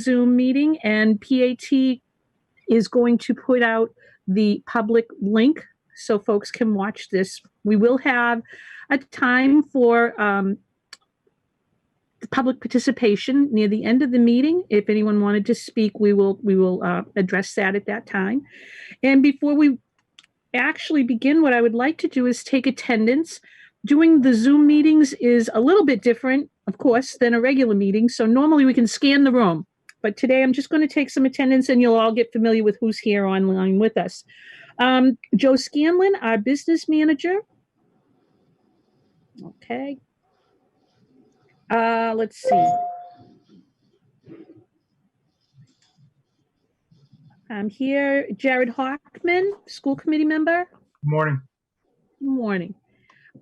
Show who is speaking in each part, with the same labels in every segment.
Speaker 1: Zoom meeting, and PAT is going to put out the public link so folks can watch this. We will have a time for public participation near the end of the meeting. If anyone wanted to speak, we will address that at that time. And before we actually begin, what I would like to do is take attendance. Doing the Zoom meetings is a little bit different, of course, than a regular meeting. So normally we can scan the room, but today I'm just going to take some attendance and you'll all get familiar with who's here online with us. Joe Scanlon, our business manager. Okay. Let's see. I'm here. Jared Hockman, school committee member.
Speaker 2: Good morning.
Speaker 1: Good morning.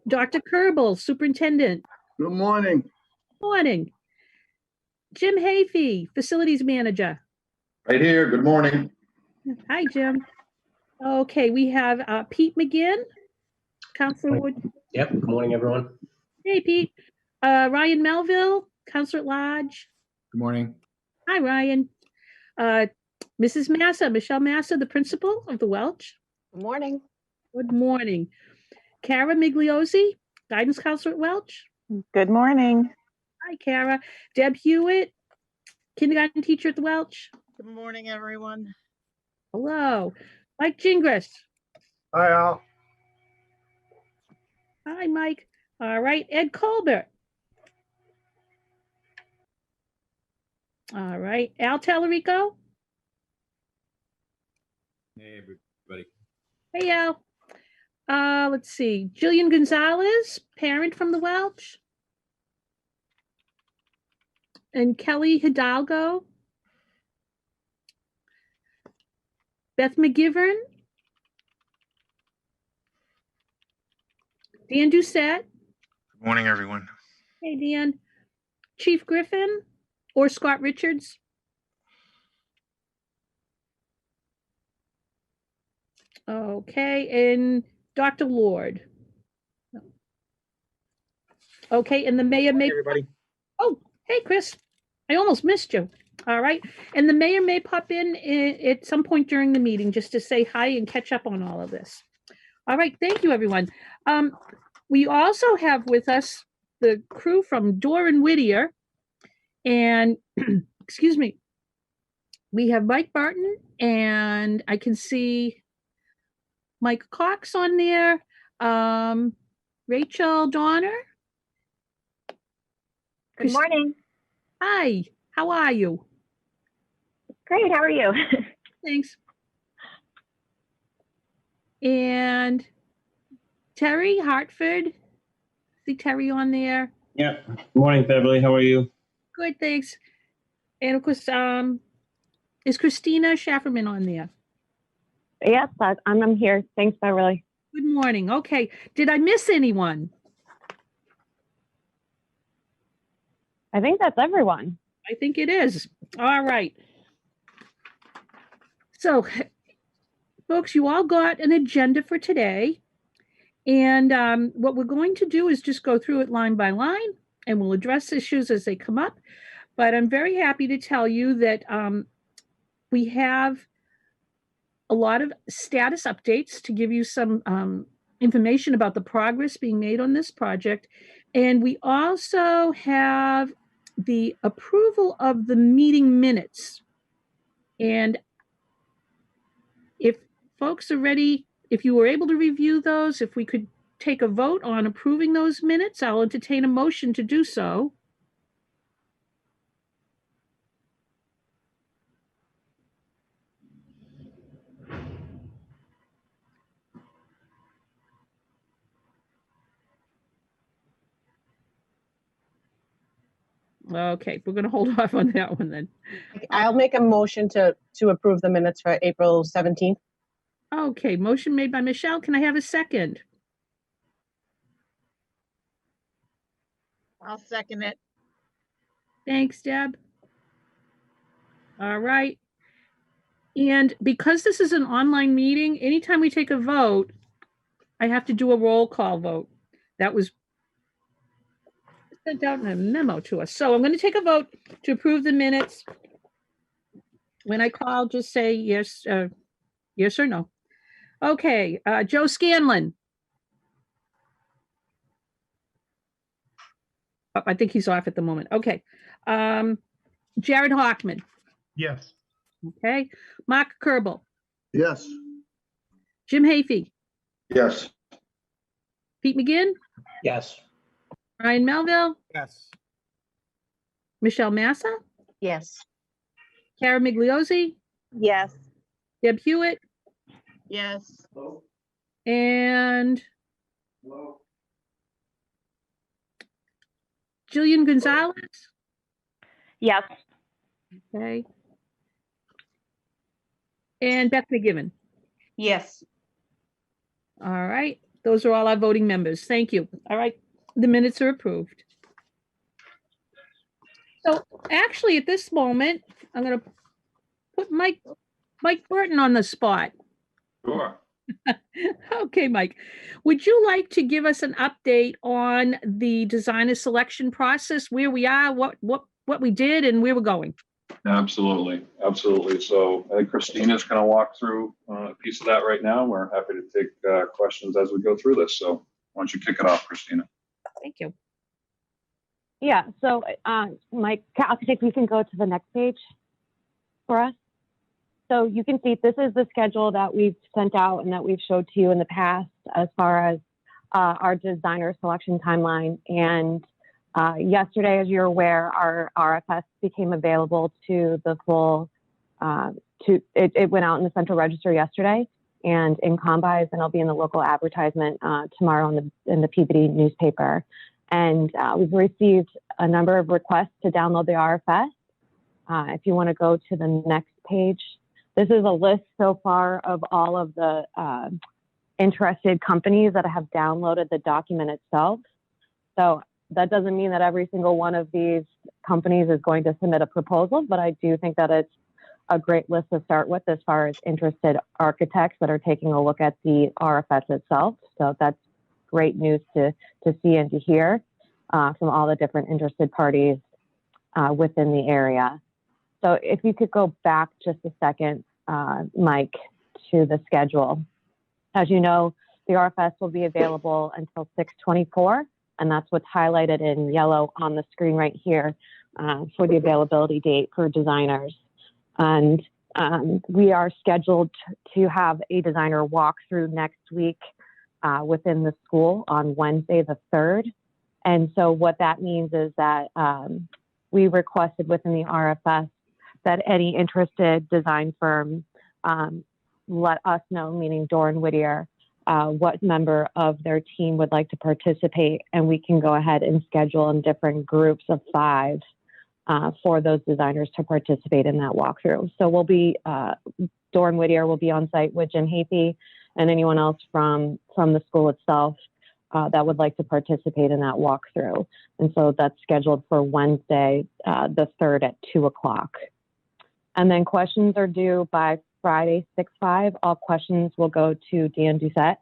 Speaker 1: Dr. Kerbel, superintendent.
Speaker 3: Good morning.
Speaker 1: Morning. Jim Hafey, facilities manager.
Speaker 4: Right here. Good morning.
Speaker 1: Hi, Jim. Okay, we have Pete McGinn, Councilor Wood.
Speaker 5: Yep. Good morning, everyone.
Speaker 1: Hey, Pete. Ryan Melville, Councilor at Large.
Speaker 2: Good morning.
Speaker 1: Hi, Ryan. Mrs. Massa, Michelle Massa, the principal of the Welch.
Speaker 6: Good morning.
Speaker 1: Good morning. Kara Migliozzi, guidance counselor at Welch.
Speaker 6: Good morning.
Speaker 1: Hi, Kara. Deb Hewitt, kindergarten teacher at the Welch.
Speaker 7: Good morning, everyone.
Speaker 1: Hello. Mike Gingras.
Speaker 2: Hi, Al.
Speaker 1: Hi, Mike. All right. Ed Colbert. All right. Al Tallarico.
Speaker 8: Hey, everybody.
Speaker 1: Hey, Al. Let's see. Jillian Gonzalez, parent from the Welch. And Kelly Hidalgo. Beth McGivern. Dan Doucette.
Speaker 9: Good morning, everyone.
Speaker 1: Hey, Dan. Chief Griffin or Scott Richards. Okay, and Dr. Lord. Okay, and the mayor may.
Speaker 2: Everybody.
Speaker 1: Oh, hey, Chris. I almost missed you. All right, and the mayor may pop in at some point during the meeting just to say hi and catch up on all of this. All right, thank you, everyone. We also have with us the crew from Doran Whittier, and excuse me, we have Mike Barton, and I can see Mike Cox on there, Rachel Donner.
Speaker 6: Good morning.
Speaker 1: Hi, how are you?
Speaker 6: Great, how are you?
Speaker 1: Thanks. And Terry Hartford. See Terry on there.
Speaker 5: Yeah. Good morning, Beverly. How are you?
Speaker 1: Good, thanks. And of course, is Christina Schafferman on there?
Speaker 6: Yes, I'm here. Thanks, Beverly.
Speaker 1: Good morning. Okay. Did I miss anyone?
Speaker 6: I think that's everyone.
Speaker 1: I think it is. All right. So, folks, you all got an agenda for today. And what we're going to do is just go through it line by line, and we'll address issues as they come up. But I'm very happy to tell you that we have a lot of status updates to give you some information about the progress being made on this project. And we also have the approval of the meeting minutes. And if folks are ready, if you were able to review those, if we could take a vote on approving those minutes, I'll entertain a motion to do so. Okay, we're going to hold off on that one then.
Speaker 7: I'll make a motion to approve the minutes for April 17th.
Speaker 1: Okay, motion made by Michelle. Can I have a second?
Speaker 7: I'll second it.
Speaker 1: Thanks, Deb. All right. And because this is an online meeting, anytime we take a vote, I have to do a roll call vote. That was sent out in a memo to us. So I'm going to take a vote to approve the minutes When I call, just say yes, yes or no. Okay, Joe Scanlon. Oh, I think he's off at the moment. Okay. Jared Hockman.
Speaker 2: Yes.
Speaker 1: Okay. Mark Kerbel.
Speaker 4: Yes.
Speaker 1: Jim Hafey.
Speaker 4: Yes.
Speaker 1: Pete McGinn.
Speaker 5: Yes.
Speaker 1: Ryan Melville.
Speaker 8: Yes.
Speaker 1: Michelle Massa.
Speaker 7: Yes.
Speaker 1: Kara Migliozzi.
Speaker 6: Yes.
Speaker 1: Deb Hewitt.
Speaker 7: Yes.
Speaker 1: And Jillian Gonzalez.
Speaker 6: Yes.
Speaker 1: Okay. And Beth McGibbon.
Speaker 7: Yes.
Speaker 1: All right. Those are all our voting members. Thank you. All right. The minutes are approved. So actually, at this moment, I'm going to put Mike Burton on the spot.
Speaker 4: Sure.
Speaker 1: Okay, Mike, would you like to give us an update on the designer selection process, where we are, what we did, and where we're going?
Speaker 4: Absolutely. Absolutely. So I think Christina's going to walk through a piece of that right now. We're happy to take questions as we go through this. So why don't you kick it off, Christina?
Speaker 1: Thank you.
Speaker 6: Yeah. So, Mike, if you can go to the next page for us. So you can see this is the schedule that we've sent out and that we've showed to you in the past as far as our designer selection timeline. And yesterday, as you're aware, our RFS became available to the full, it went out in the central register yesterday and in Combis, and it'll be in the local advertisement tomorrow in the Peabody newspaper. And we've received a number of requests to download the RFS. If you want to go to the next page, this is a list so far of all of the interested companies that have downloaded the document itself. So that doesn't mean that every single one of these companies is going to submit a proposal, but I do think that it's a great list to start with as far as interested architects that are taking a look at the RFS itself. So that's great news to see and to hear from all the different interested parties within the area. So if you could go back just a second, Mike, to the schedule. As you know, the RFS will be available until 6/24, and that's what's highlighted in yellow on the screen right here for the availability date for designers. And we are scheduled to have a designer walkthrough next week within the school on Wednesday the 3rd. And so what that means is that we requested within the RFS that any interested design firm let us know, meaning Doran Whittier, what member of their team would like to participate, and we can go ahead and schedule in different groups of 5 for those designers to participate in that walkthrough. So we'll be, Doran Whittier will be on site with Jim Hafey and anyone else from the school itself that would like to participate in that walkthrough. And so that's scheduled for Wednesday, the 3rd at 2 o'clock. And then questions are due by Friday, 6/5. All questions will go to Dan Doucette.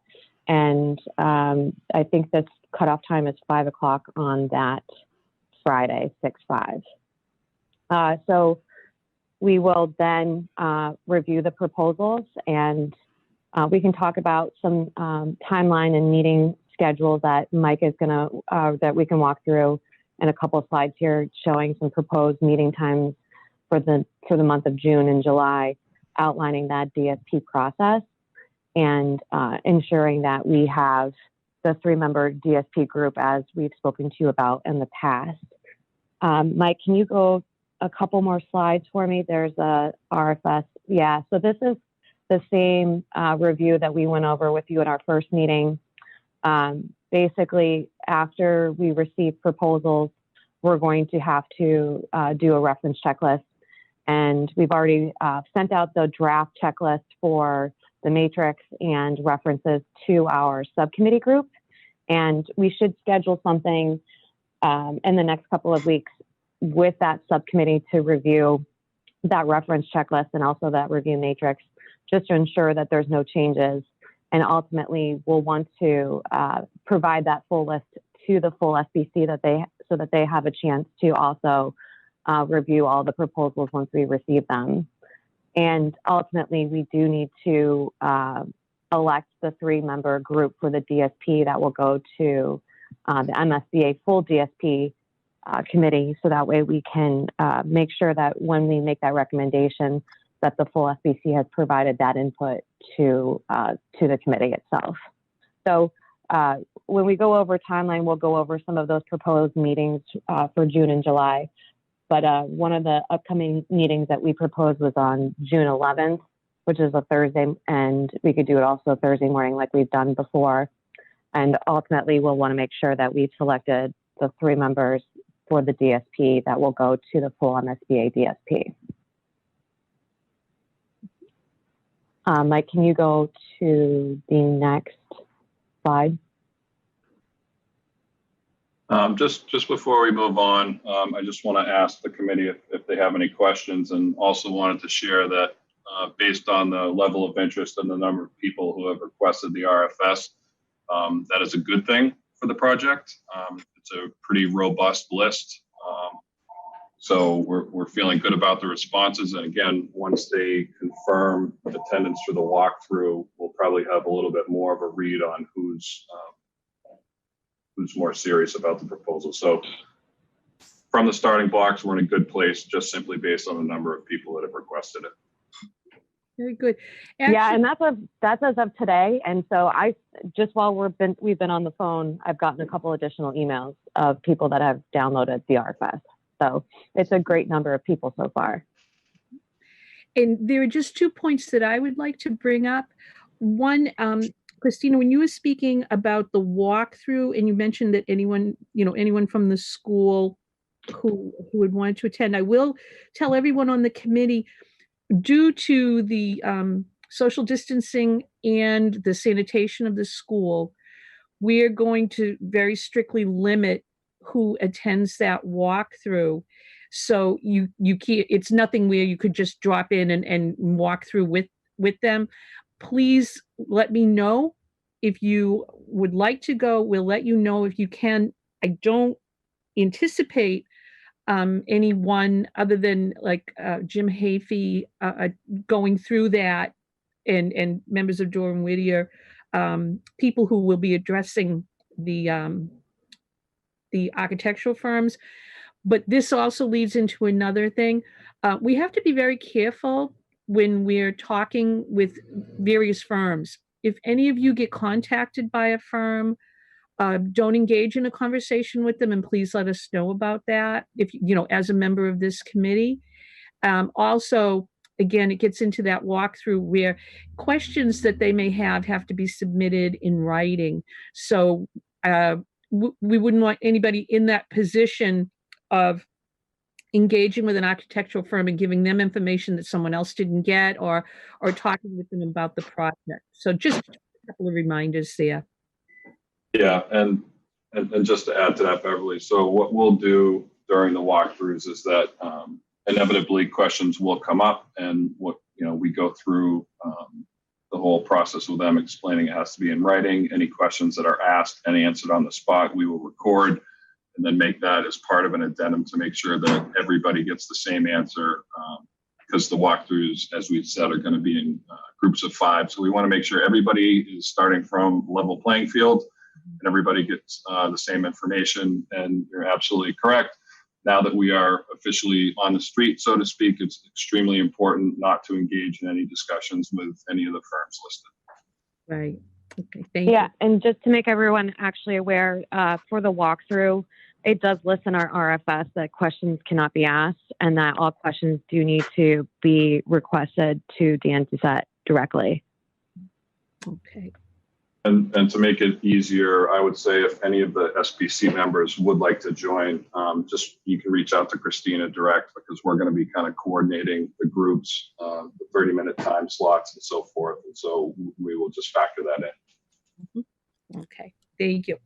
Speaker 6: And I think this cutoff time is 5 o'clock on that Friday, 6/5. So we will then review the proposals, and we can talk about some timeline and meeting schedules that Mike is going to, that we can walk through in a couple of slides here, showing some proposed meeting times for the month of June and July, outlining that DSP process and ensuring that we have the 3-member DSP group as we've spoken to you about in the past. Mike, can you go a couple more slides for me? There's a RFS. Yeah, so this is the same review that we went over with you at our first meeting. Basically, after we receive proposals, we're going to have to do a reference checklist. And we've already sent out the draft checklist for the matrix and references to our subcommittee group. And we should schedule something in the next couple of weeks with that subcommittee to review that reference checklist and also that review matrix, just to ensure that there's no changes. And ultimately, we'll want to provide that full list to the full SBC so that they have a chance to also review all the proposals once we receive them. And ultimately, we do need to elect the 3-member group for the DSP that will go to the MSBA full DSP committee. So that way we can make sure that when we make that recommendation, that the full FBC has provided that input to the committee itself. So when we go over timeline, we'll go over some of those proposed meetings for June and July. But one of the upcoming meetings that we proposed was on June 11th, which is a Thursday, and we could do it also Thursday morning like we've done before. And ultimately, we'll want to make sure that we've selected the 3 members for the DSP that will go to the full MSBA DSP. Mike, can you go to the next slide?
Speaker 4: Just before we move on, I just want to ask the committee if they have any questions, and also wanted to share that based on the level of interest and the number of people who have requested the RFS, that is a good thing for the project. It's a pretty robust list. So we're feeling good about the responses. And again, once they confirm attendance for the walkthrough, we'll probably have a little bit more of a read on who's more serious about the proposal. So from the starting blocks, we're in a good place just simply based on the number of people that have requested it.
Speaker 1: Very good.
Speaker 6: Yeah, and that's as of today. And so I just while we've been on the phone, I've gotten a couple additional emails of people that have downloaded the RFS. So it's a great number of people so far.
Speaker 1: And there are just 2 points that I would like to bring up. One, Christina, when you were speaking about the walkthrough, and you mentioned that anyone from the school who would want to attend, I will tell everyone on the committee, due to the social distancing and the sanitation of the school, we're going to very strictly limit who attends that walkthrough. So you can't, it's nothing where you could just drop in and walk through with them. Please let me know if you would like to go. We'll let you know if you can. I don't anticipate anyone other than like Jim Hafey going through that, and members of Durham Whittier, people who will be addressing the architectural firms. But this also leads into another thing. We have to be very careful when we're talking with various firms. If any of you get contacted by a firm, don't engage in a conversation with them, and please let us know about that if as a member of this committee. Also, again, it gets into that walkthrough where questions that they may have to be submitted in writing. So we wouldn't want anybody in that position of engaging with an architectural firm and giving them information that someone else didn't get, or talking with them about the project. So just a couple of reminders there.
Speaker 4: Yeah, and just to add to that, Beverly, so what we'll do during the walkthroughs is that inevitably questions will come up, and we go through the whole process with them, explaining it has to be in writing. Any questions that are asked and answered on the spot, we will record and then make that as part of an addendum to make sure that everybody gets the same answer, because the walkthroughs, as we've said, are going to be in groups of 5. So we want to make sure everybody is starting from level playing field and everybody gets the same information. And you're absolutely correct. Now that we are officially on the street, so to speak, it's extremely important not to engage in any discussions with any of the firms listed.
Speaker 1: Right. Okay. Thank you.
Speaker 6: Yeah, and just to make everyone actually aware, for the walkthrough, it does list in our RFS that questions cannot be asked, and that all questions do need to be requested to Dan Doucette directly.
Speaker 1: Okay.
Speaker 4: And to make it easier, I would say if any of the SBC members would like to join, just you can reach out to Christina direct, because we're going to be kind of coordinating the groups, the 30-minute time slots and so forth. And so we will just factor that in.
Speaker 1: Mm-hmm. Okay. Thank you.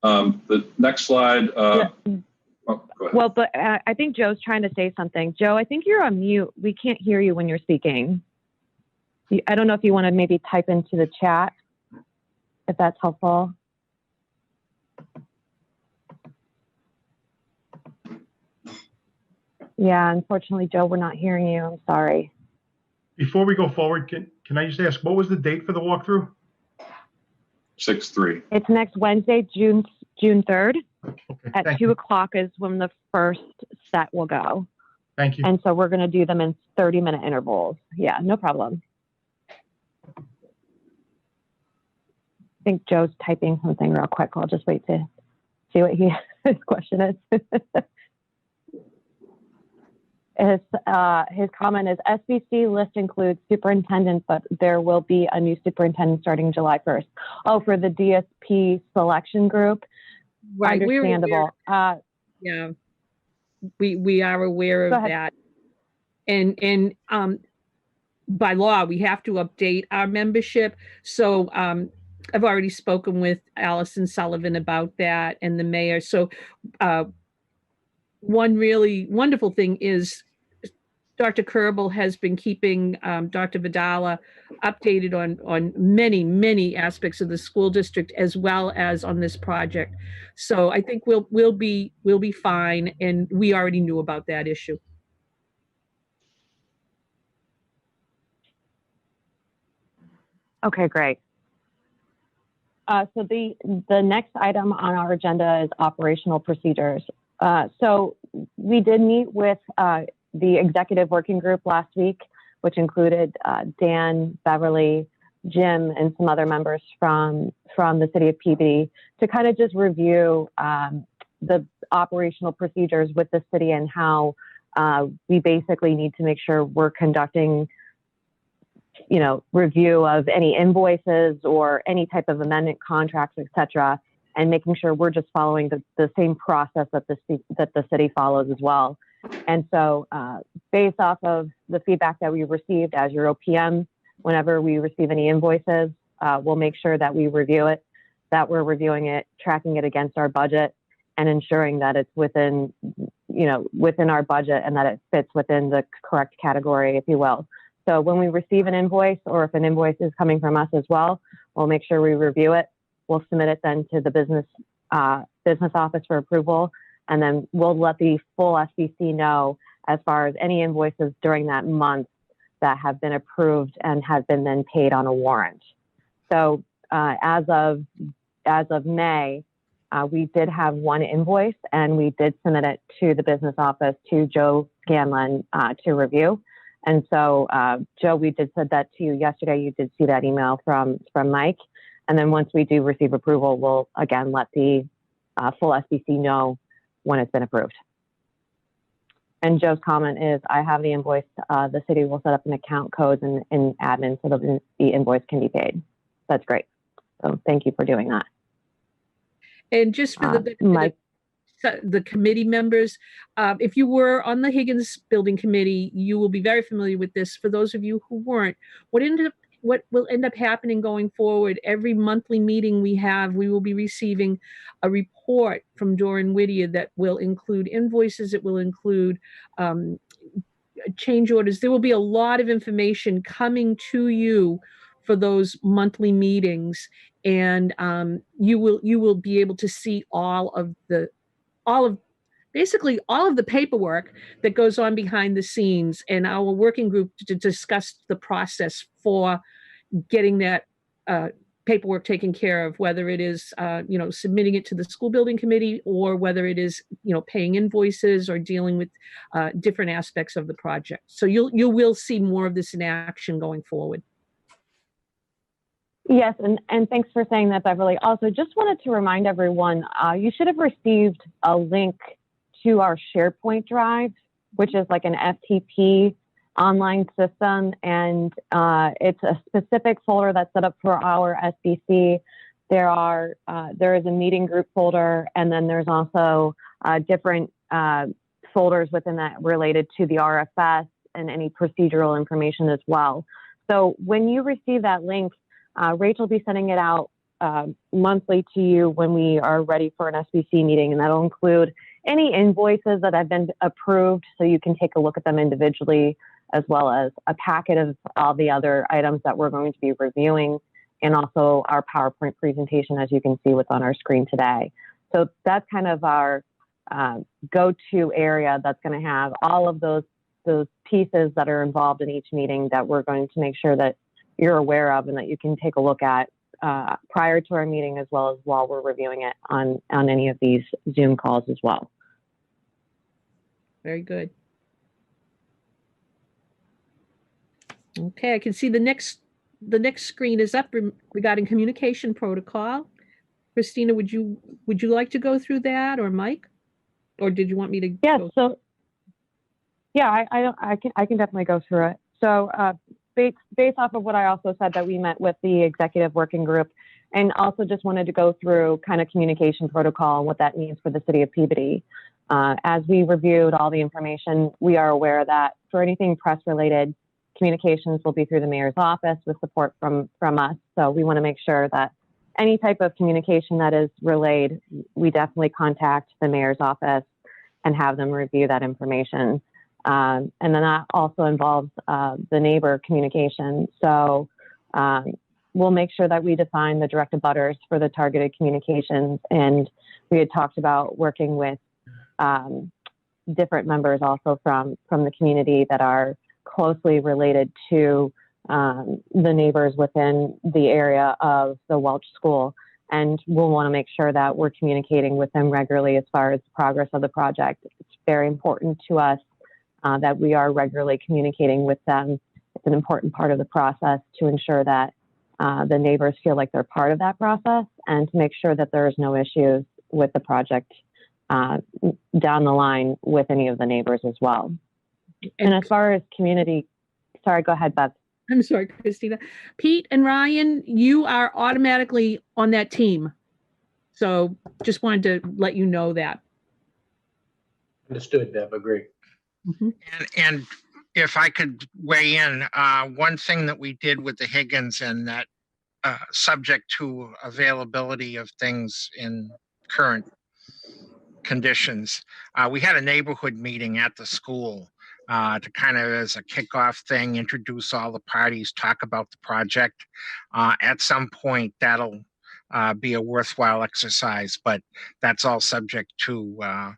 Speaker 4: The next slide.
Speaker 6: Yeah.
Speaker 4: Oh, go ahead.
Speaker 6: Well, but I think Joe's trying to say something. Joe, I think you're on mute. We can't hear you when you're speaking. I don't know if you want to maybe type into the chat, if that's helpful. Yeah, unfortunately, Joe, we're not hearing you. I'm sorry.
Speaker 2: Before we go forward, can I just ask, what was the date for the walkthrough?
Speaker 4: 6/3.
Speaker 6: It's next Wednesday, June 3rd
Speaker 2: Okay,
Speaker 6: at
Speaker 2: thank
Speaker 6: 2
Speaker 2: you.
Speaker 6: o'clock is when the first set will go.
Speaker 2: Thank you.
Speaker 6: And so we're going to do them in 30-minute intervals. Yeah, no problem. I think Joe's typing something real quick. I'll just wait to see what his question is. His comment is, SBC list includes superintendent, but there will be a new superintendent starting July 1st. Oh, for the DSP selection group?
Speaker 1: Right, we're aware.
Speaker 6: Understandable.
Speaker 1: Yeah, we are aware
Speaker 6: Go
Speaker 1: of
Speaker 6: ahead.
Speaker 1: that. And by law, we have to update our membership. So I've already spoken with Allison Sullivan about that and the mayor. So one really wonderful thing is Dr. Kerbel has been keeping Dr. Vidala updated on many aspects of the school district as well as on this project. So I think we'll be fine, and we already knew about that issue.
Speaker 6: Okay, great. So the next item on our agenda is operational procedures. So we did meet with the executive working group last week, which included Dan, Beverly, Jim, and some other members from the city of Peabody to kind of just review the operational procedures with the city and how we basically need to make sure we're conducting, review of any invoices or any type of amendment contracts, et cetera, and making sure we're just following the same process that the city follows as well. And so based off of the feedback that we received as your OPM, whenever we receive any invoices, we'll make sure that we review it, that we're reviewing it, tracking it against our budget, and ensuring that it's within our budget and that it fits within the correct category, if you will. So when we receive an invoice, or if an invoice is coming from us as well, we'll make sure we review it. We'll submit it then to the business office for approval, and then we'll let the full SBC know as far as any invoices during that month that have been approved and have been then paid on a warrant. So as of May, we did have one invoice, and we did submit it to the business office to Joe Scanlon to review. And so, Joe, we did send that to you yesterday. You did see that email from Mike. And then once we do receive approval, we'll again let the full SBC know when it's been approved. And Joe's comment is, I have the invoice. The city will set up an account code in admin so that the invoice can be paid. That's great. So thank you for doing that.
Speaker 1: And just for the committee members, if you were on the Higgins Building Committee, you will be very familiar with this. For those of you who weren't, what will end up happening going forward, every monthly meeting we have, we will be receiving a report from Doran Whittier that will include invoices. It will include change orders. There will be a lot of information coming to you for those monthly meetings, and you will be able to see basically all of the paperwork that goes on behind the scenes, and our working group to discuss the process for getting that paperwork taken care of, whether it is submitting it to the school building committee, or whether it is paying invoices or dealing with different aspects of the project. So you will see more of this in action going forward.
Speaker 6: Yes, and thanks for saying that, Beverly. Also, just wanted to remind everyone, you should have received a link to our SharePoint drive, which is like an FTP online system, and it's a specific folder that's set up for our SBC. There is a meeting group folder, and then there's also different folders within that related to the RFS and any procedural information as well. So when you receive that link, Rachel will be sending it out monthly to you when we are ready for an SBC meeting, and that'll include any invoices that have been approved, so you can take a look at them individually, as well as a packet of all the other items that we're going to be reviewing, and also our PowerPoint presentation, as you can see what's on our screen today. So that's kind of our go-to area that's going to have all of those pieces that are involved in each meeting that we're going to make sure that you're aware of and that you can take a look at prior to our meeting, as well as while we're reviewing it on any of these Zoom calls as well.
Speaker 1: Very good. Okay, I can see the next screen is up regarding communication protocol. Christina, would you like to go through that, or Mike, or did you want me to?
Speaker 6: Yes. So yeah, I can definitely go through it. So based off of what I also said, that we met with the executive working group, and also just wanted to go through kind of communication protocol and what that means for the city of Peabody. As we reviewed all the information, we are aware that for anything press related, communications will be through the mayor's office with support from us. So we want to make sure that any type of communication that is relayed, we definitely contact the mayor's office and have them review that information. And then that also involves the neighbor communication. So we'll make sure that we define the direct abutters for the targeted communications. And we had talked about working with different members also from the community that are closely related to the neighbors within the area of the Welch School. And we'll want to make sure that we're communicating with them regularly as far as the progress of the project. It's very important to us that we are regularly communicating with them. It's an important part of the process to ensure that the neighbors feel like they're part of that process, and to make sure that there's no issues with the project down the line with any of the neighbors as well. And as far as community, sorry, go ahead, Beth.
Speaker 1: I'm sorry, Christina. Pete and Ryan, you are automatically on that team. So just wanted to let you know that.
Speaker 5: Understood, Deb. Agree.
Speaker 1: Mm-hmm.
Speaker 3: And if I could weigh in, one thing that we did with the Higgins, and that subject to availability of things in current conditions, we had a neighborhood meeting at the school to kind of, as a kickoff thing, introduce all the parties, talk about the project. At some point, that'll be a worthwhile exercise, but that's all subject to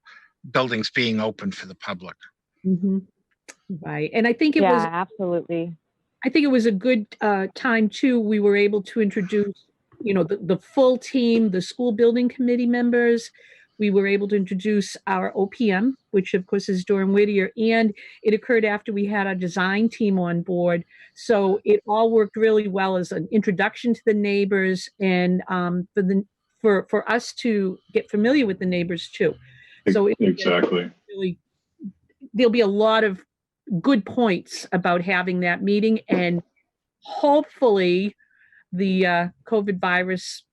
Speaker 3: buildings being open for the public.
Speaker 1: Mm-hmm. Right. And I think it was
Speaker 6: absolutely.
Speaker 1: I think it was a good time too. We were able to introduce, the full team, the school building committee members. We were able to introduce our OPM, which of course is Doran Whittier, and it occurred after we had our design team on board. So it all worked really well as an introduction to the neighbors, and for us to get familiar with the neighbors too. So
Speaker 4: exactly.
Speaker 1: Really, there'll be a lot of good points about having that meeting, and hopefully the COVID virus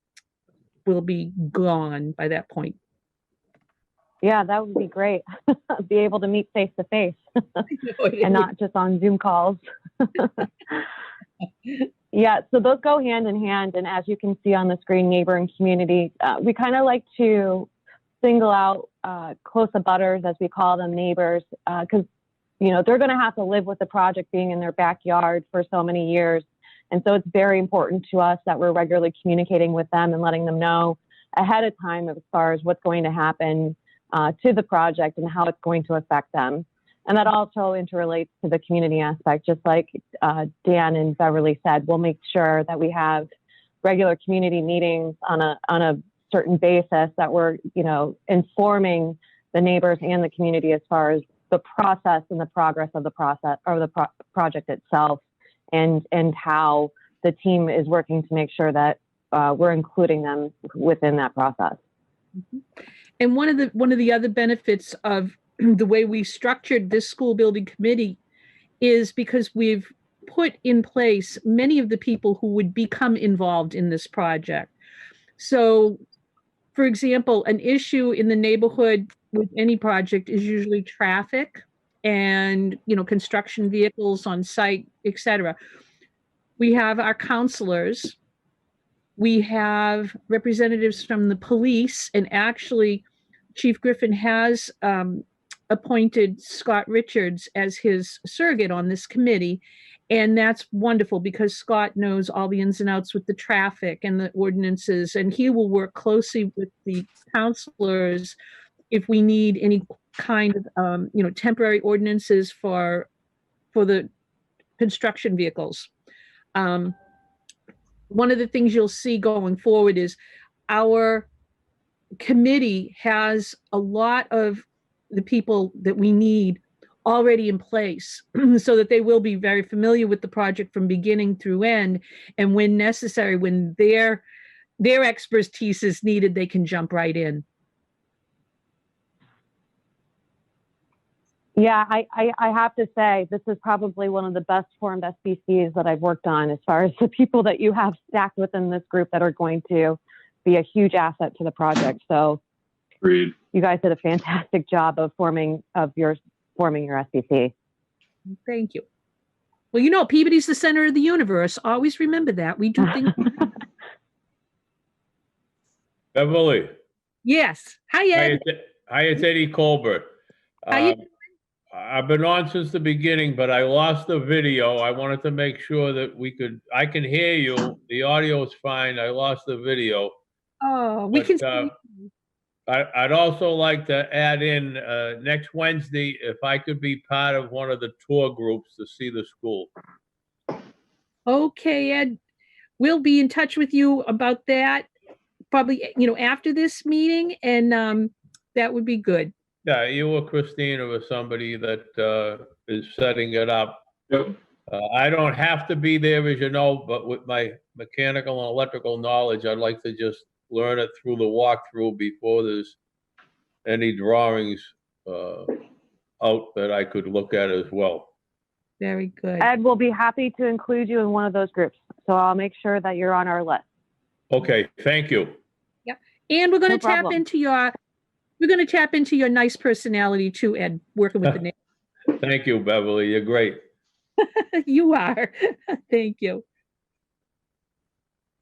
Speaker 1: will be gone by that point.
Speaker 6: Yeah, that would be great. Be able to meet face to face and not just on Zoom calls. Yeah, so those go hand in hand. And as you can see on the screen, neighbor and community, we kind of like to single out close abutters, as we call them, neighbors, because they're going to have to live with the project being in their backyard for so many years. And so it's very important to us that we're regularly communicating with them and letting them know ahead of time as far as what's going to happen to the project and how it's going to affect them. And that also interrelates to the community aspect. Just like Dan and Beverly said, we'll make sure that we have regular community meetings on a certain basis, that we're, informing the neighbors and the community as far as the process and the progress of the process, or the project itself, and how the team is working to make sure that we're including them within that process.
Speaker 1: Mm-hmm. And one of the other benefits of the way we structured this school building committee is because we've put in place many of the people who would become involved in this project. So, for example, an issue in the neighborhood with any project is usually traffic and, construction vehicles on site, etc. We have our counselors. We have representatives from the police, and actually Chief Griffin has appointed Scott Richards as his surrogate on this committee. And that's wonderful because Scott knows all the ins and outs with the traffic and the ordinances, and he will work closely with the counselors if we need any kind of, temporary ordinances for the construction vehicles. One of the things you'll see going forward is our committee has a lot of the people that we need already in place so that they will be very familiar with the project from beginning through end. And when necessary, when their expertise is needed, they can jump right in.
Speaker 6: Yeah, I have to say, this is probably one of the best formed SBCs that I've worked on, as far as the people that you have stacked within this group that are going to be a huge asset to the project. So
Speaker 4: Agreed.
Speaker 6: you guys did a fantastic job of forming your SBC.
Speaker 1: Thank you. Well, Peabody's the center of the universe. Always remember that. We do things.
Speaker 8: Beverly.
Speaker 1: Yes. Hi, Ed.
Speaker 8: Hi, it's Eddie Colbert.
Speaker 1: How you doing?
Speaker 8: I've been on since the beginning, but I lost the video. I wanted to make sure that I can hear you. The audio is fine. I lost the video.
Speaker 1: Oh, we can see.
Speaker 8: I'd also like to add in next Wednesday, if I could be part of one of the tour groups to see the school.
Speaker 1: Okay, Ed. We'll be in touch with you about that probably, after this meeting, and that would be good.
Speaker 8: Yeah, you or Christina or somebody that is setting it up.
Speaker 4: Yep.
Speaker 8: I don't have to be there, as you know, but with my mechanical and electrical knowledge, I'd like to just learn it through the walkthrough before there's any drawings out that I could look at as well.
Speaker 1: Very good.
Speaker 6: Ed will be happy to include you in one of those groups. So I'll make sure that you're on our list.
Speaker 8: Okay, thank you.
Speaker 1: Yep. And we're going
Speaker 6: No
Speaker 1: to tap
Speaker 6: problem.
Speaker 1: into your nice personality too, Ed, working with the name.
Speaker 8: Thank you, Beverly. You're great.
Speaker 1: You are. Thank you.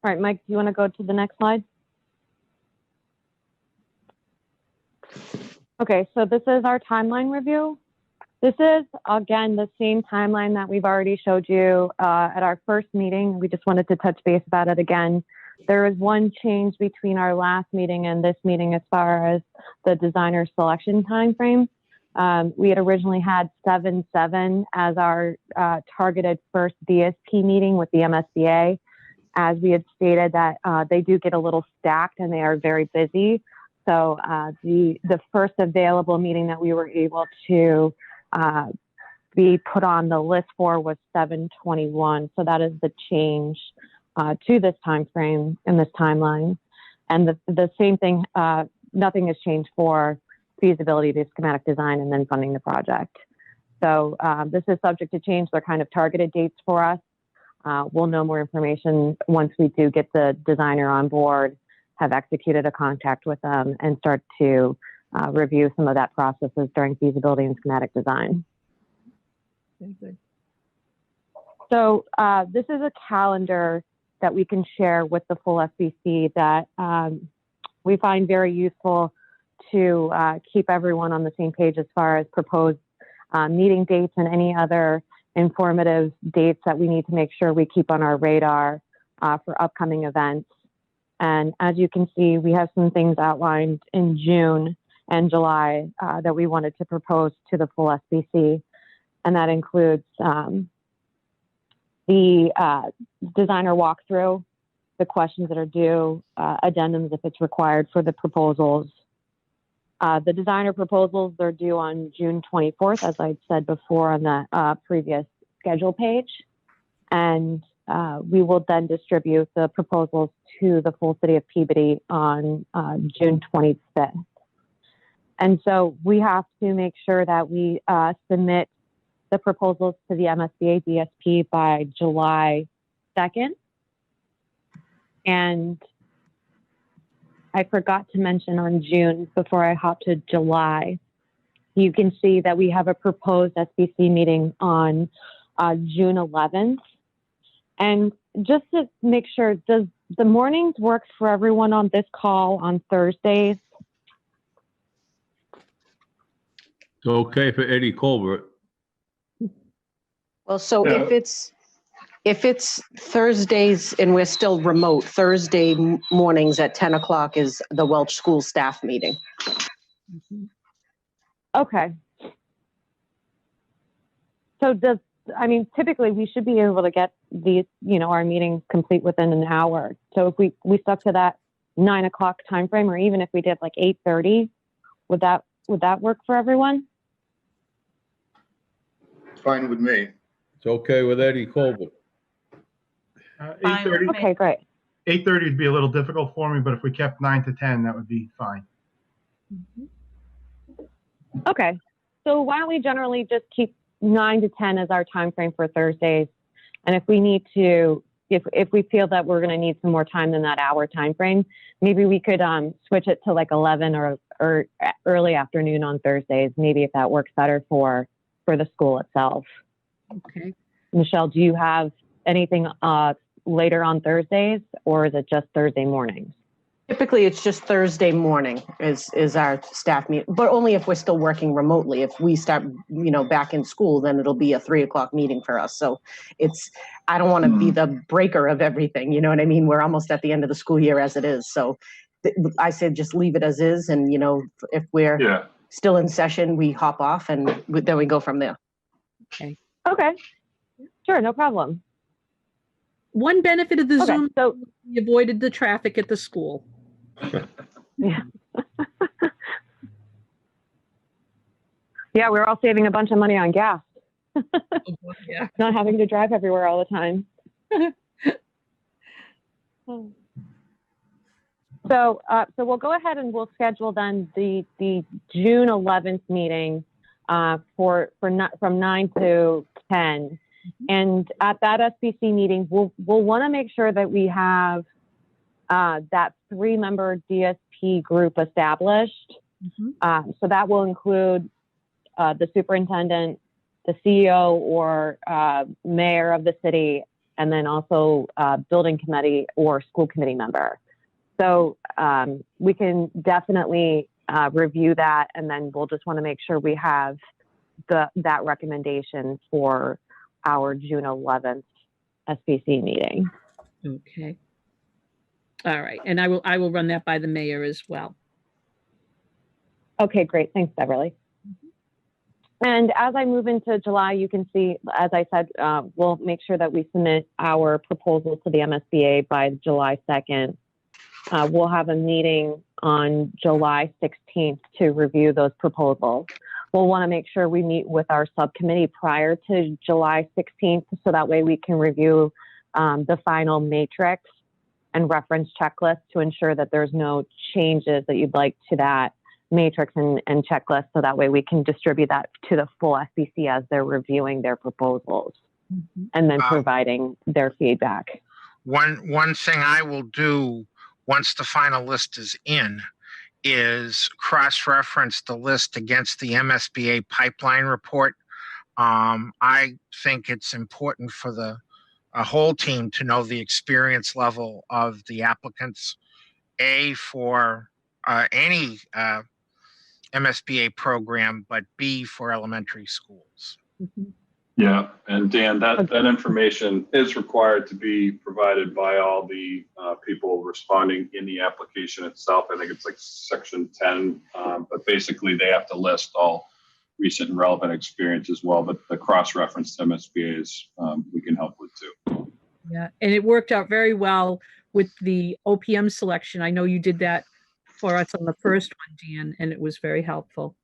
Speaker 6: All right, Mike, do you want to go to the next slide? Okay, so this is our timeline review. This is, again, the same timeline that we've already showed you at our first meeting. We just wanted to touch base about it again. There is one change between our last meeting and this meeting as far as the designer selection timeframe. We had originally had 7/7 as our targeted first DSP meeting with the MSBA. As we had stated that they do get a little stacked and they are very busy. So the first available meeting that we were able to be put on the list for was 7/21. So that is the change to this time frame and this timeline. And the same thing, nothing has changed for feasibility to schematic design and then funding the project. So this is subject to change. They're kind of targeted dates for us. We'll know more information once we do get the designer on board, have executed a contact with them, and start to review some of that processes during feasibility and schematic design.
Speaker 1: Very good.
Speaker 6: So this is a calendar that we can share with the full SBC that we find very useful to keep everyone on the same page as far as proposed meeting dates and any other informative dates that we need to make sure we keep on our radar for upcoming events. And as you can see, we have some things outlined in June and July that we wanted to propose to the full SBC. And that includes the designer walkthrough, the questions that are due, addendums if it's required for the proposals. The designer proposals, they're due on June 24th, as I said before on the previous schedule page. And we will then distribute the proposals to the full city of Peabody on June 25th. And so we have to make sure that we submit the proposals to the MSBA DSP by July 2nd. And I forgot to mention on June, before I hop to July, you can see that we have a proposed SBC meeting on June 11th. And just to make sure, does the mornings work for everyone on this call on Thursdays?
Speaker 8: It's okay for Eddie Colbert.
Speaker 7: Well, so
Speaker 4: Yeah.
Speaker 7: if it's Thursdays and we're still remote, Thursday mornings at 10 o'clock is the Welch School staff meeting.
Speaker 1: Mhm.
Speaker 6: Okay. So typically we should be able to get these, our meetings complete within an hour. So if we stuck to that 9 o'clock timeframe, or even if we did like 8:30, would that work for everyone?
Speaker 9: Fine with me.
Speaker 8: It's okay with Eddie Colbert.
Speaker 2: 8:30,
Speaker 6: Okay, great.
Speaker 2: 8:30 would be a little difficult for me, but if we kept 9 to 10, that would be fine.
Speaker 6: Okay. So why don't we generally just keep 9 to 10 as our time frame for Thursdays? And if we need to, if we feel that we're going to need some more time than that hour time frame, maybe we could switch it to like 11 or early afternoon on Thursdays, maybe if that works better for the school itself.
Speaker 1: Okay.
Speaker 6: Michelle, do you have anything later on Thursdays, or is it just Thursday mornings?
Speaker 7: Typically, it's just Thursday morning is our staff meeting, but only if we're still working remotely. If we start, back in school, then it'll be a 3 o'clock meeting for us. So I don't want to be the breaker of everything. You know what I mean? We're almost at the end of the school year as it is. So I said, just leave it as is. And, if we're still in session, we hop off and then we go from there.
Speaker 1: Okay.
Speaker 6: Okay. Sure. No problem.
Speaker 1: One benefit of the
Speaker 6: Okay,
Speaker 1: Zoom,
Speaker 6: so
Speaker 1: we avoided the traffic at the school.
Speaker 6: yeah. Yeah, we're all saving a bunch of money on gas,
Speaker 1: Yeah.
Speaker 6: not having to drive everywhere all the time. So we'll go ahead and we'll schedule then the June 11th meeting from 9 to 10. And at that SBC meeting, we'll want to make sure that we have that 3-member DSP group established. So that will include the superintendent, the CEO or mayor of the city, and then also building committee or school committee member. So we can definitely review that, and then we'll just want to make sure we have that recommendation for our June 11th SBC meeting.
Speaker 1: Okay. All right. And I will run that by the mayor as well.
Speaker 6: Okay, great. Thanks, Beverly. And as I move into July, you can see, as I said, we'll make sure that we submit our proposal to the MSBA by July 2nd. We'll have a meeting on July 16th to review those proposals. We'll want to make sure we meet with our subcommittee prior to July 16th, so that way we can review the final matrix and reference checklist to ensure that there's no changes that you'd like to that matrix and checklist, so that way we can distribute that to the full SBC as they're reviewing their proposals and then providing their feedback.
Speaker 3: One thing I will do once the final list is in is cross-reference the list against the MSBA pipeline report. I think it's important for a whole team to know the experience level of the applicants, for any MSBA program, but B, for elementary schools.
Speaker 4: Yeah, and Dan, that information is required to be provided by all the people responding in the application itself. I think it's like section 10, but basically they have to list all recent and relevant experience as well. But the cross-reference to MSBAs we can help with too.
Speaker 1: Yeah, and it worked out very well with the OPM selection. I know you did that for us on the first one, Dan, and it was very helpful.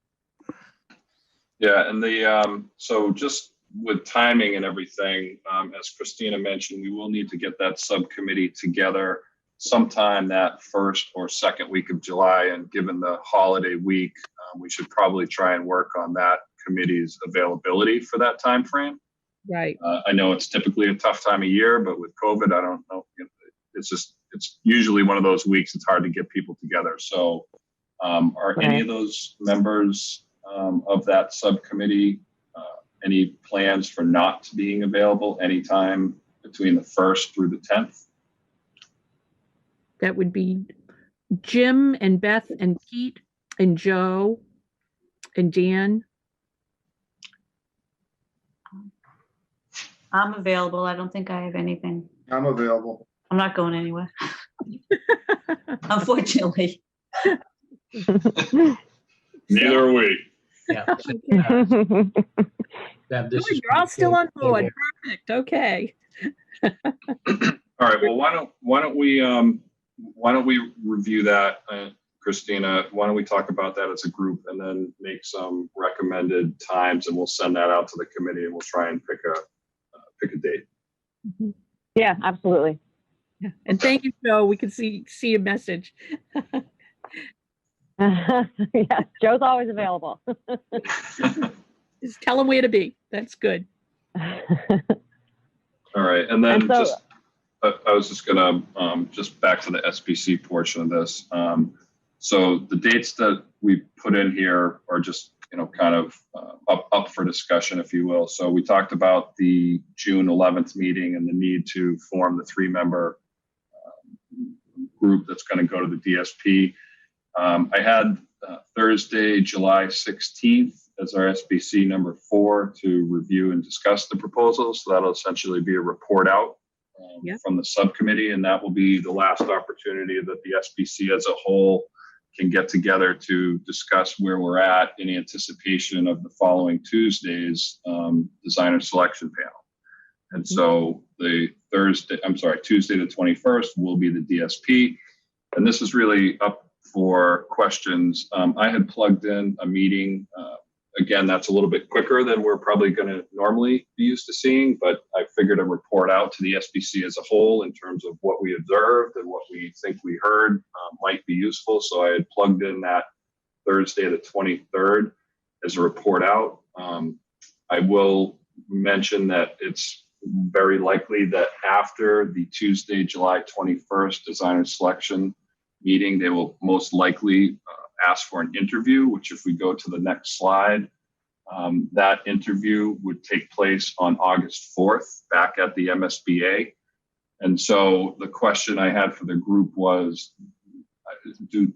Speaker 4: Yeah, and so just with timing and everything, as Christina mentioned, we will need to get that subcommittee together sometime that first or second week of July. And given the holiday week, we should probably try and work on that committee's availability for that time frame.
Speaker 1: Right.
Speaker 4: I know it's typically a tough time of year, but with COVID, I don't know. It's usually one of those weeks it's hard to get people together. So are any of those members of that subcommittee any plans for not being available anytime between the 1st through the 10th?
Speaker 1: That would be Jim and Beth and Pete and Joe and Dan.
Speaker 10: I'm available. I don't think I have anything.
Speaker 9: I'm available.
Speaker 10: I'm not going anywhere. Unfortunately.
Speaker 4: Neither are we.
Speaker 5: Yeah. Deb, this is
Speaker 1: You're all still on
Speaker 5: Steve
Speaker 1: board.
Speaker 5: here.
Speaker 1: Perfect. Okay.
Speaker 4: All right, well, why don't we review that, Christina? Why don't we talk about that as a group and then make some recommended times, and we'll send that out to the committee, and we'll try and pick a date.
Speaker 6: Yeah, absolutely.
Speaker 1: Yeah. And thank you, Joe. We can see a message.
Speaker 6: Yes, Joe's always available.
Speaker 1: Just tell them where to be. That's good.
Speaker 4: All right, and then
Speaker 6: And so-
Speaker 4: I was just gonna just back to the SBC portion of this. So the dates that we put in here are just kind of up for discussion, if you will. So we talked about the June 11th meeting and the need to form the 3-member group that's going to go to the DSP. I had Thursday, July 16th as our SBC number 4 to review and discuss the proposals. So that'll essentially be a report out from the subcommittee, and that will be the last opportunity that the SBC as a whole can get together to discuss where we're at in anticipation of the following Tuesday's designer selection panel. And so the Tuesday the 21st will be the DSP. And this is really up for questions. I had plugged in a meeting. Again, that's a little bit quicker than we're probably going to normally be used to seeing, but I figured a report out to the SBC as a whole in terms of what we observed and what we think we heard might be useful. So I had plugged in that Thursday, the 23rd as a report out. I will mention that it's very likely that after the Tuesday, July 21st designer selection meeting, they will most likely ask for an interview, which if we go to the next slide, that interview would take place on August 4th back at the MSBA. And so the question I had for the group was,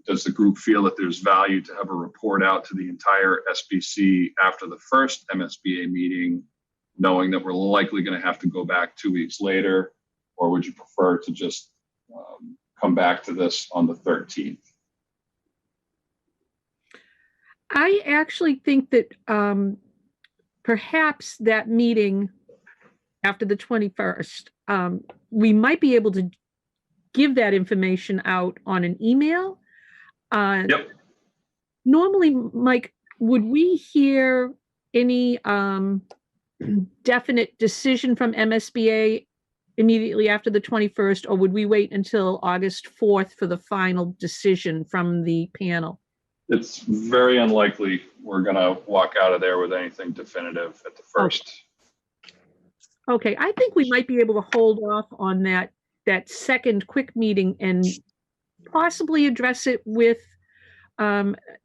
Speaker 4: does the group feel that there's value to have a report out to the entire SBC after the first MSBA meeting, knowing that we're likely going to have to go back 2 weeks later, or would you prefer to just come back to this on the 13th?
Speaker 1: I actually think that perhaps that meeting after the 21st, we might be able to give that information out on an email.
Speaker 4: Yep.
Speaker 1: Normally, Mike, would we hear any definite decision from MSBA immediately after the 21st, or would we wait until August 4th for the final decision from the panel?
Speaker 4: It's very unlikely we're going to walk out of there with anything definitive at the first.
Speaker 1: Okay, I think we might be able to hold off on that second quick meeting and possibly address it with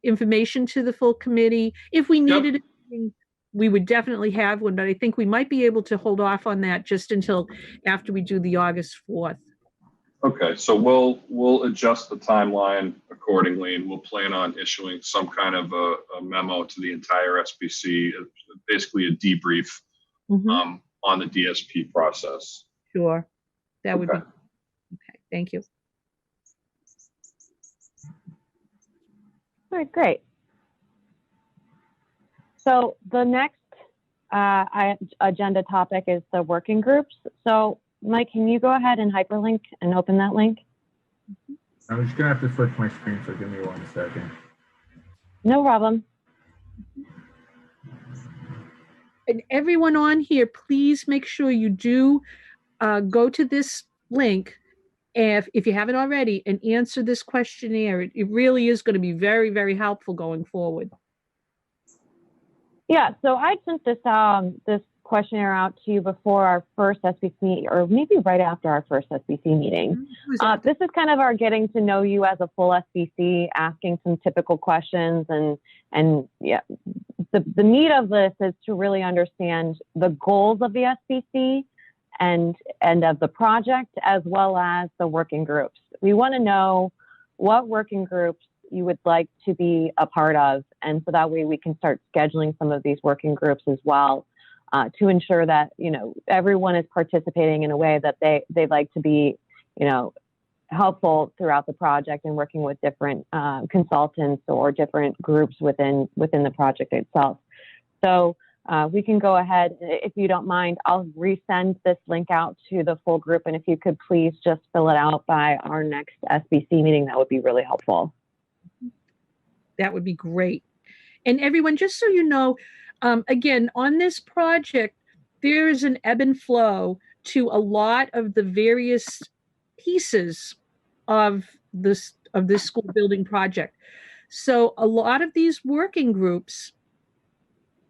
Speaker 1: information to the full committee. If we needed it, we would definitely have one, but I think we might be able to hold off on that just until after we do the August 4th.
Speaker 4: Okay, so we'll adjust the timeline accordingly, and we'll plan on issuing some kind of a memo to the entire SBC, basically a debrief on the DSP process.
Speaker 1: Sure, that would be okay. Thank you.
Speaker 6: All right, great. So the next agenda topic is the working groups. So Mike, can you go ahead and hyperlink and open that link?
Speaker 11: I'm just gonna have to switch my screen, so give me 1 second.
Speaker 6: No problem.
Speaker 1: And everyone on here, please make sure you do go to this link if you haven't already and answer this questionnaire. It really is going to be very, very helpful going forward.
Speaker 6: Yeah, so I sent this this questionnaire out to you before our first SBC, or maybe right after our first SBC meeting. This is kind of our getting to know you as a full SBC, asking some typical questions, and yeah, the need of this is to really understand the goals of the SBC and of the project, as well as the working groups. We want to know what working groups you would like to be a part of, and so that way we can start scheduling some of these working groups as well, to ensure that everyone is participating in a way that they like to be helpful throughout the project and working with different consultants or different groups within the project itself. So we can go ahead, if you don't mind, I'll resend this link out to the full group, and if you could please just fill it out by our next SBC meeting, that would be really helpful.
Speaker 1: That would be great. And everyone, just so you know, again, on this project, there is an ebb and flow to a lot of the various pieces of this school building project. So a lot of these working groups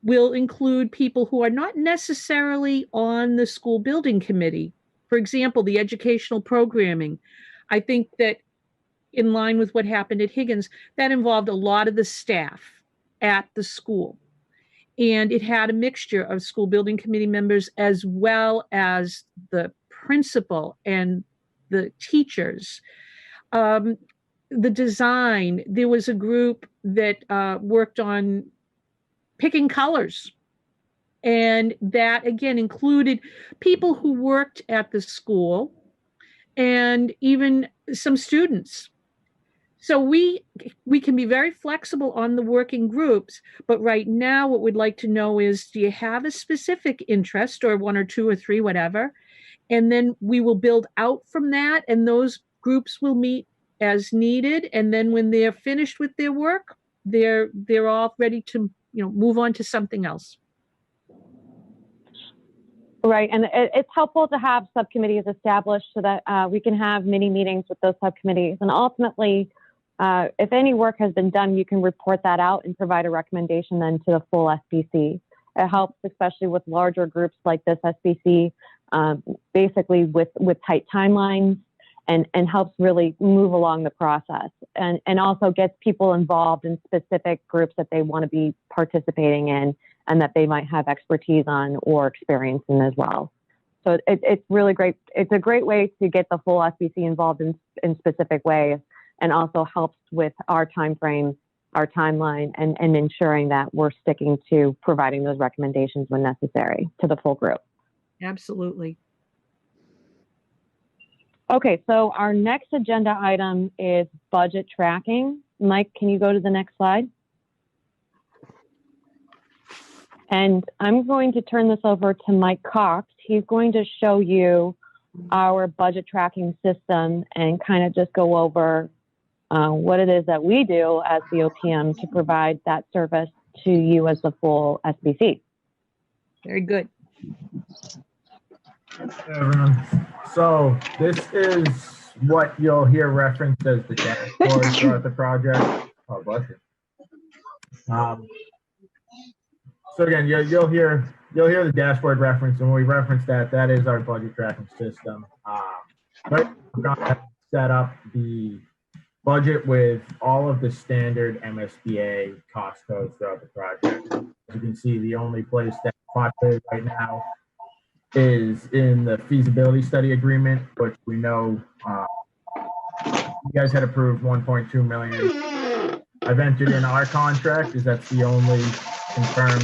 Speaker 1: will include people who are not necessarily on the school building committee. For example, the educational programming. I think that in line with what happened at Higgins, that involved a lot of the staff at the school. And it had a mixture of school building committee members as well as the principal and the teachers. The design, there was a group that worked on picking colors. And that, again, included people who worked at the school and even some students. So we can be very flexible on the working groups, but right now what we'd like to know is, do you have a specific interest, or one or two or three, whatever? And then we will build out from that, and those groups will meet as needed. And then when they're finished with their work, they're all ready to, move on to something else.
Speaker 6: Right, and it's helpful to have subcommittees established so that we can have mini meetings with those subcommittees. And ultimately, if any work has been done, you can report that out and provide a recommendation then to the full SBC. It helps, especially with larger groups like this SBC, basically with tight timelines, and helps really move along the process, and also gets people involved in specific groups that they want to be participating in and that they might have expertise on or experience in as well. So it's really great. It's a great way to get the full SBC involved in specific ways, and also helps with our time frame, our timeline, and ensuring that we're sticking to providing those recommendations when necessary to the full group.
Speaker 1: Absolutely.
Speaker 6: Okay, so our next agenda item is budget tracking. Mike, can you go to the next slide? And I'm going to turn this over to Mike Cox. He's going to show you our budget tracking system and kind of just go over what it is that we do as the OPM to provide that service to you as the full SBC.
Speaker 1: Very good.
Speaker 11: Hey, everyone. So this is what you'll hear referenced as the dashboard throughout the project. Oh, bless you. So again, you'll hear the dashboard reference, and when we reference that is our budget tracking system. Right, we're gonna set up the budget with all of the standard MSBA cost codes throughout the project. As you can see, the only place that's populated right now is in the feasibility study agreement, which we know you guys had approved 1.2 million. I've entered in our contract, as that's the only confirmed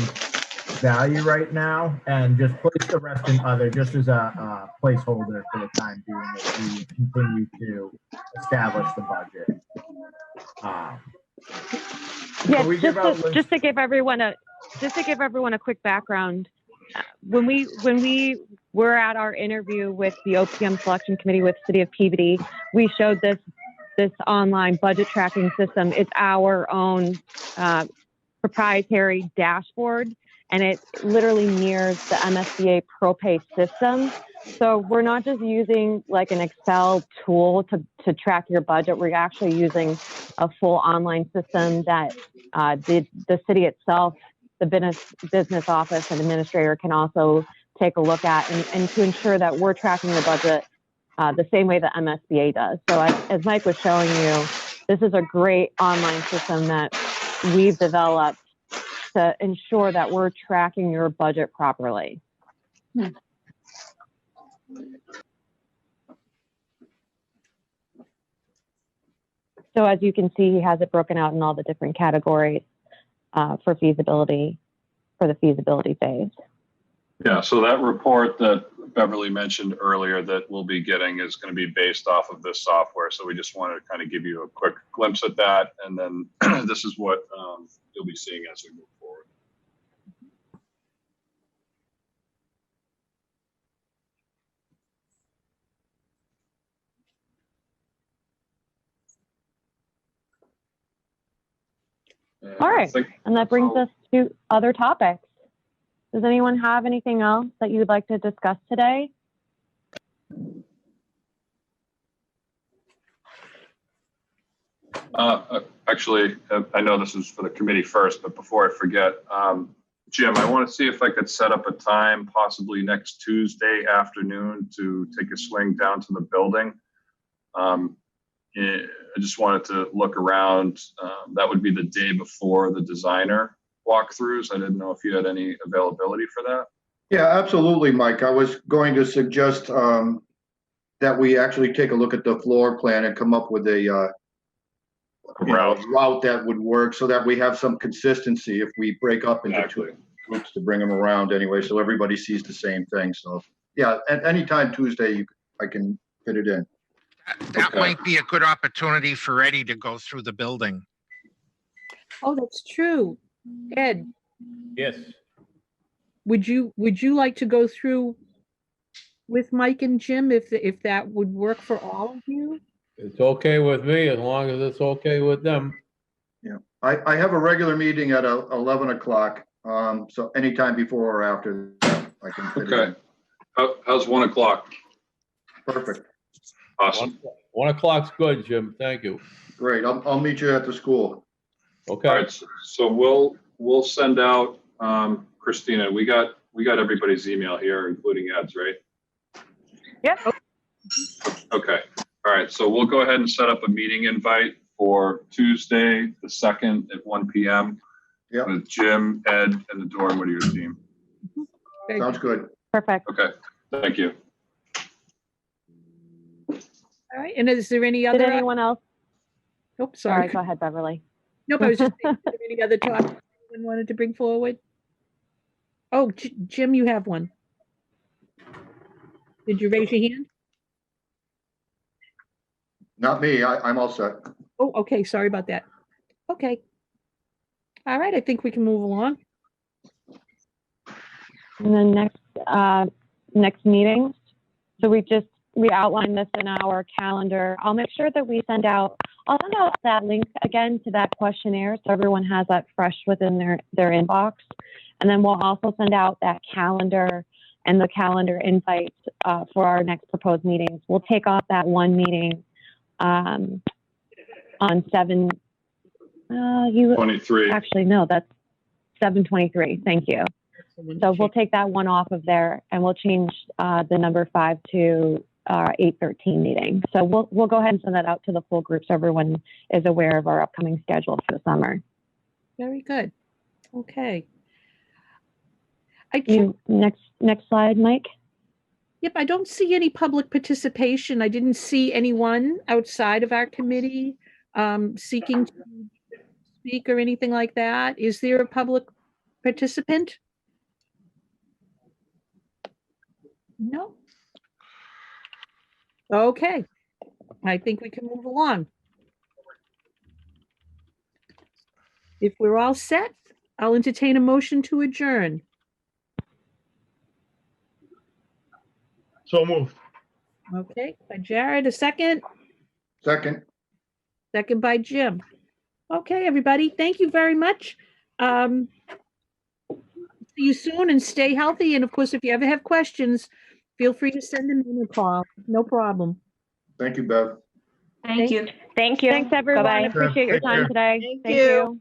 Speaker 11: value right now, and just place the rest in other, just as a placeholder for the time being as we continue to establish the budget.
Speaker 6: Yes, just to give everyone a quick background. When we were at our interview with the OPM selection committee with City of Peabody, we showed this online budget tracking system. It's our own proprietary dashboard, and it literally mirrors the MSBA ProPay system. So we're not just using like an Excel tool to track your budget. We're actually using a full online system that the city itself, the business office and administrator can also take a look at, and to ensure that we're tracking the budget the same way the MSBA does. So as Mike was showing you, this is a great online system that we've developed to ensure that we're tracking your budget properly. So as you can see, he has it broken out in all the different categories for the feasibility phase.
Speaker 4: Yeah, so that report that Beverly mentioned earlier that we'll be getting is going to be based off of this software. So we just wanted to kind of give you a quick glimpse at that. And then this is what you'll be seeing as we move forward.
Speaker 6: All right, and that brings us to other topics. Does anyone have anything else that you would like to discuss today?
Speaker 4: Actually, I know this is for the committee first, but before I forget, Jim, I want to see if I could set up a time, possibly next Tuesday afternoon, to take a swing down to the building. I just wanted to look around. That would be the day before the designer walkthroughs. I didn't know if you had any availability for that.
Speaker 9: Yeah, absolutely, Mike. I was going to suggest that we actually take a look at the floor plan and come up with a route that would work so that we have some consistency if we break up into two groups to bring them around anyway, so everybody sees the same thing. So yeah, at any time Tuesday, I can fit it in.
Speaker 3: That might be a good opportunity for Eddie to go through the building.
Speaker 1: Oh, that's true. Ed,
Speaker 8: Yes.
Speaker 1: would you like to go through with Mike and Jim if that would work for all of you?
Speaker 8: It's okay with me as long as it's okay with them.
Speaker 9: Yeah, I have a regular meeting at 11 o'clock. So anytime before or after that, I can fit it in.
Speaker 4: How's 1 o'clock?
Speaker 9: Perfect.
Speaker 4: Awesome.
Speaker 8: 1 o'clock's good, Jim. Thank you.
Speaker 9: Great. I'll meet you at the school.
Speaker 8: Okay.
Speaker 4: All right. So we'll send out, Christina, we got everybody's email here, including Ed's, right?
Speaker 6: Yep.
Speaker 4: Okay. All right. So we'll go ahead and set up a meeting invite for Tuesday, the 2nd at 1 p.m.
Speaker 9: Yep.
Speaker 4: with Jim, Ed, and the Doran Whittier team.
Speaker 9: Sounds good.
Speaker 6: Perfect.
Speaker 4: Okay. Thank you.
Speaker 1: All right, and is there any other?
Speaker 6: Did anyone else?
Speaker 1: Oh,
Speaker 6: Sorry,
Speaker 1: sorry.
Speaker 6: go ahead, Beverly.
Speaker 1: Nope, I was just thinking, is there any other topics anyone wanted to bring forward? Oh, Jim, you have one. Did you raise your hand?
Speaker 9: Not me. I'm all set.
Speaker 1: Oh, okay, sorry about that. Okay. All right, I think we can move along.
Speaker 6: And then next meeting. So we outlined this in our calendar. I'll make sure that I'll send out that link again to that questionnaire so everyone has that fresh within their inbox. And then we'll also send out that calendar and the calendar invites for our next proposed meetings. We'll take off that one meeting on 7.
Speaker 4: 23.
Speaker 6: Actually, no, that's 7/23. Thank you. So we'll take that one off of there and we'll change the number 5 to 8/13 meeting. So we'll go ahead and send that out to the full group so everyone is aware of our upcoming schedule for the summer.
Speaker 1: Very good. Okay.
Speaker 6: Next slide, Mike.
Speaker 1: Yep, I don't see any public participation. I didn't see anyone outside of our committee seeking to speak or anything like that. Is there a public participant? No. Okay, I think we can move along. If we're all set, I'll entertain a motion to adjourn.
Speaker 2: So moved.
Speaker 1: Okay, by Jared, a second.
Speaker 9: Second.
Speaker 1: Second by Jim. Okay, everybody, thank you very much. See you soon and stay healthy. And of course, if you ever have questions, feel free to send them in or call. No problem.
Speaker 9: Thank you, Bev.
Speaker 10: Thank you.
Speaker 6: Thank you. Thanks, everyone.
Speaker 10: Bye-bye.
Speaker 6: Appreciate your
Speaker 2: Take
Speaker 6: time
Speaker 2: care.
Speaker 6: today.
Speaker 1: Thank you.